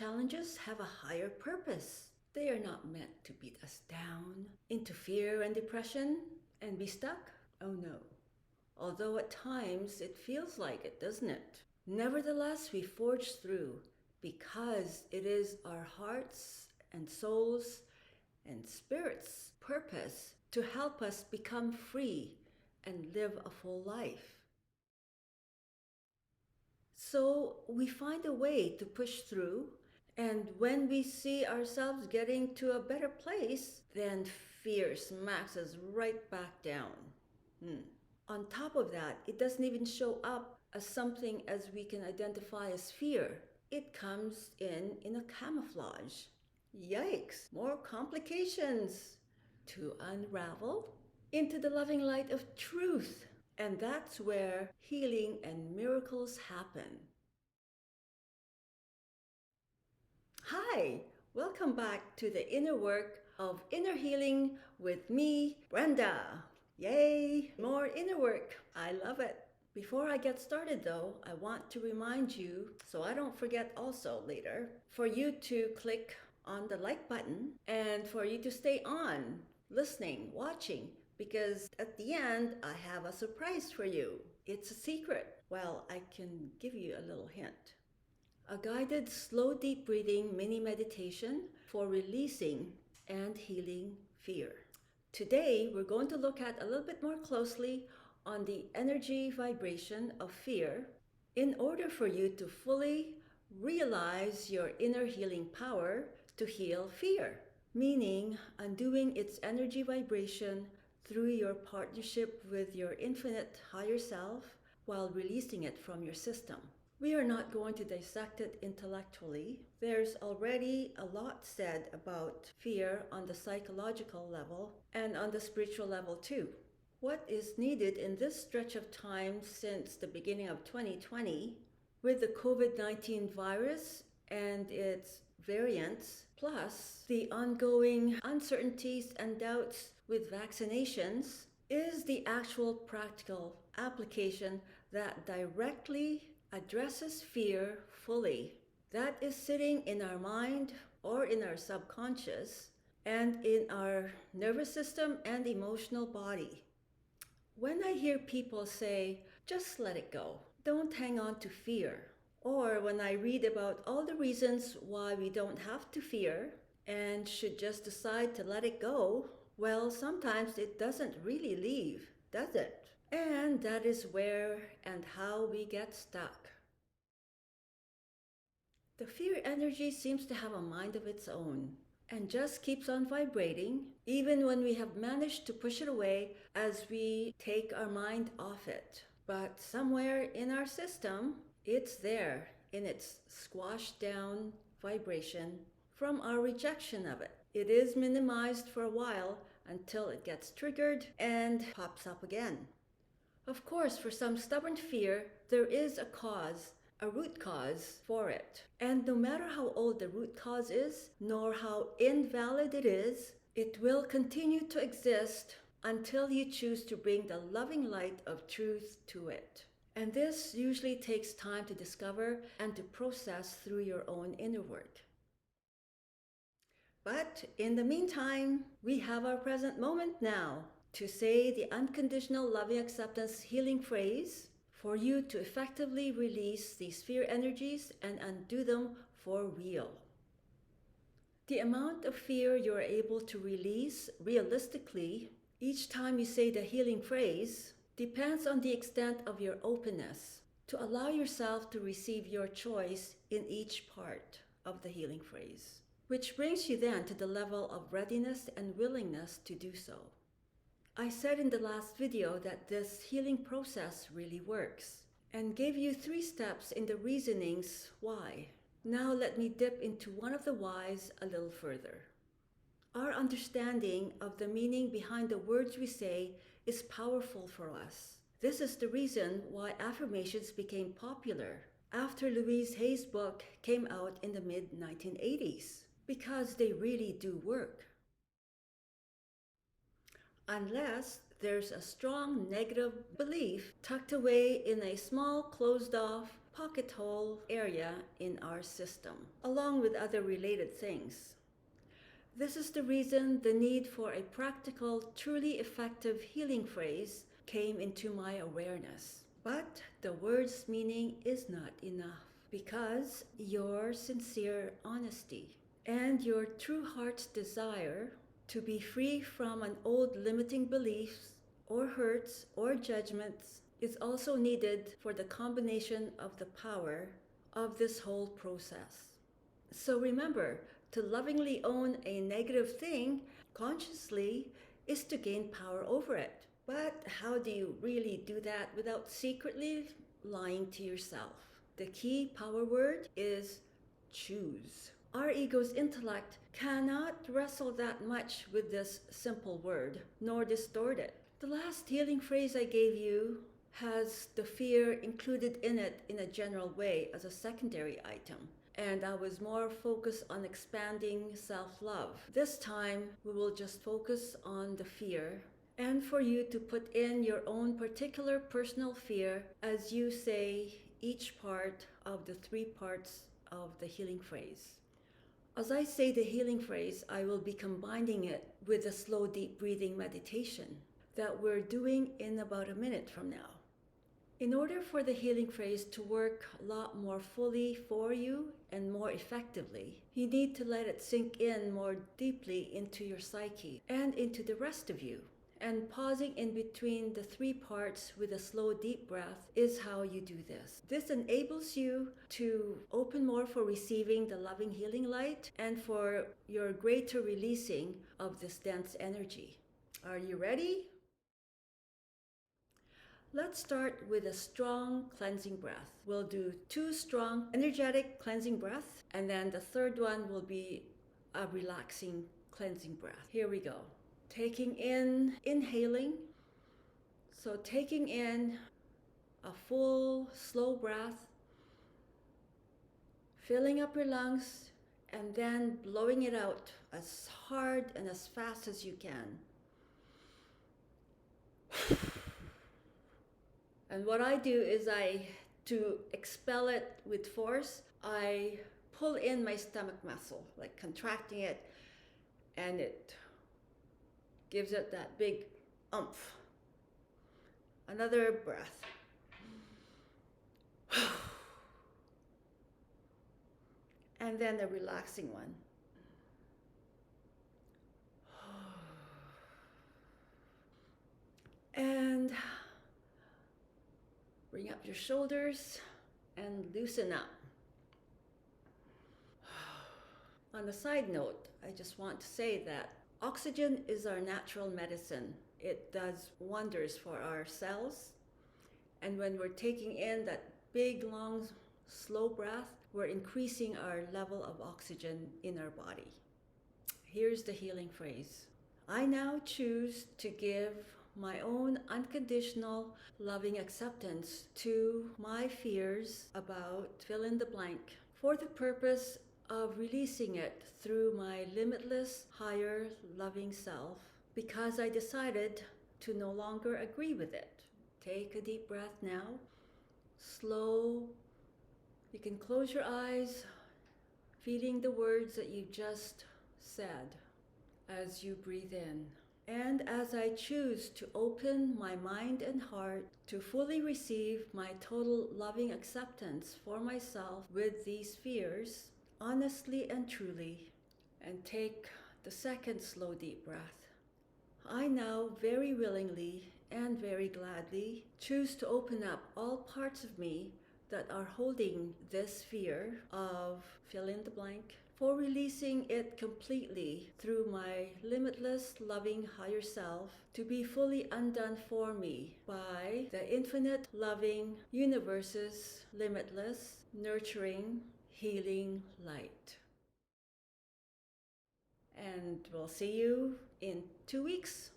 challenges have a higher purpose. They are not meant to beat us down into fear and depression and be stuck. Oh no. Although at times it feels like it, doesn't it? Nevertheless, we forge through because it is our hearts and souls and spirits' purpose to help us become free and live a full life. So we find a way to push through, and when we see ourselves getting to a better place, then fear smacks us right back down. On top of that, it doesn't even show up as something as we can identify as fear. It comes in a camouflage. Yikes, more complications to unravel into the loving light of truth. And that's where healing and miracles happen. Hi, welcome back to the inner work of inner healing with me, Brenda. Yay, more inner work. I love it. Before I get started though, I want to remind you, so I don't forget also later, for you to click on the like button and for you to stay on, listening, watching, because at the end I have a surprise for you. It's a secret. Well, I can give you a little hint. A guided slow deep breathing mini meditation for releasing and healing fear. Today we're going to look at a little bit more closely on the energy vibration of fear in order for you to fully realize your inner healing power to heal fear, meaning undoing its energy vibration through your partnership with your infinite higher self while releasing it from your system. We are not going to dissect it intellectually. There's already a lot said about fear on the psychological level and on the spiritual level too. What is needed in this stretch of time since the beginning of 2020 with the COVID-19 virus and its variants, plus the ongoing uncertainties and doubts with vaccinations, is the actual practical application that directly addresses fear fully. That is sitting in our mind or in our subconscious and in our nervous system and emotional body. When I hear people say, just let it go, don't hang on to fear, or when I read about all the reasons why we don't have to fear and should just decide to let it go, well, sometimes it doesn't really leave, does it? And that is where and how we get stuck. The fear energy seems to have a mind of its own and just keeps on vibrating even when we have managed to push it away as we take our mind off it. But somewhere in our system, it's there in its squashed down vibration from our rejection of it. It is minimized for a while until it gets triggered and pops up again. Of course, for some stubborn fear, there is a cause, a root cause for it. And no matter how old the root cause is, nor how invalid it is, it will continue to exist until you choose to bring the loving light of truth to it. And this usually takes time to discover and to process through your own inner work. But in the meantime, we have our present moment now to say the unconditional loving acceptance healing phrase for you to effectively release these fear energies and undo them for real. The amount of fear you are able to release realistically each time you say the healing phrase depends on the extent of your openness to allow yourself to receive your choice in each part of the healing phrase, which brings you then to the level of readiness and willingness to do so. I said in the last video that this healing process really works and gave you 3 steps in the reasonings why. Now let me dip into one of the whys a little further. Our understanding of the meaning behind the words we say is powerful for us. This is the reason why affirmations became popular after Louise Hay's book came out in the mid-1980s, because they really do work. Unless there's a strong negative belief tucked away in a small, closed-off pocket hole area in our system, along with other related things. This is the reason the need for a practical, truly effective healing phrase came into my awareness. But the word's meaning is not enough, because your sincere honesty and your true heart's desire to be free from an old limiting beliefs or hurts or judgments is also needed for the combination of the power of this whole process. So remember, to lovingly own a negative thing consciously is to gain power over it. But how do you really do that without secretly lying to yourself? The key power word is choose. Our ego's intellect cannot wrestle that much with this simple word, nor distort it. The last healing phrase I gave you has the fear included in it in a general way as a secondary item. And I was more focused on expanding self-love. This time, we will just focus on the fear, and for you to put in your own particular personal fear as you say each part of the 3 parts of the healing phrase. As I say the healing phrase, I will be combining it with a slow, deep breathing meditation that we're doing in about a minute from now. In order for the healing phrase to work a lot more fully for you and more effectively, you need to let it sink in more deeply into your psyche and into the rest of you. And pausing in between the 3 parts with a slow, deep breath is how you do this. This enables you to open more for receiving the loving healing light and for your greater releasing of this dense energy. Are you ready? Let's start with a strong cleansing breath. We'll do 2 strong, energetic cleansing breaths, and then the third one will be a relaxing cleansing breath. Here we go. Taking in, inhaling. So taking in a full, slow breath, filling up your lungs, and then blowing it out as hard and as fast as you can. And what I do is to expel it with force, I pull in my stomach muscle, like contracting it, and it gives it that big oomph. Another breath. And then a relaxing one. And bring up your shoulders and loosen up. On a side note, I just want to say that oxygen is our natural medicine. It does wonders for our cells. And when we're taking in that big, long, slow breath, we're increasing our level of oxygen in our body. Here's the healing phrase. I now choose to give my own unconditional, loving acceptance to my fears about fill in the blank for the purpose of releasing it through my limitless, higher, loving self, because I decided to no longer agree with it. Take a deep breath now. Slow. You can close your eyes, feeling the words that you just said as you breathe in. And as I choose to open my mind and heart to fully receive my total loving acceptance for myself with these fears, honestly and truly, and take the second slow deep breath. I now very willingly and very gladly choose to open up all parts of me that are holding this fear of fill in the blank, for releasing it completely through my limitless, loving higher self to be fully undone for me by the infinite, loving universe's limitless, nurturing, healing light. And we'll see you in 2 weeks.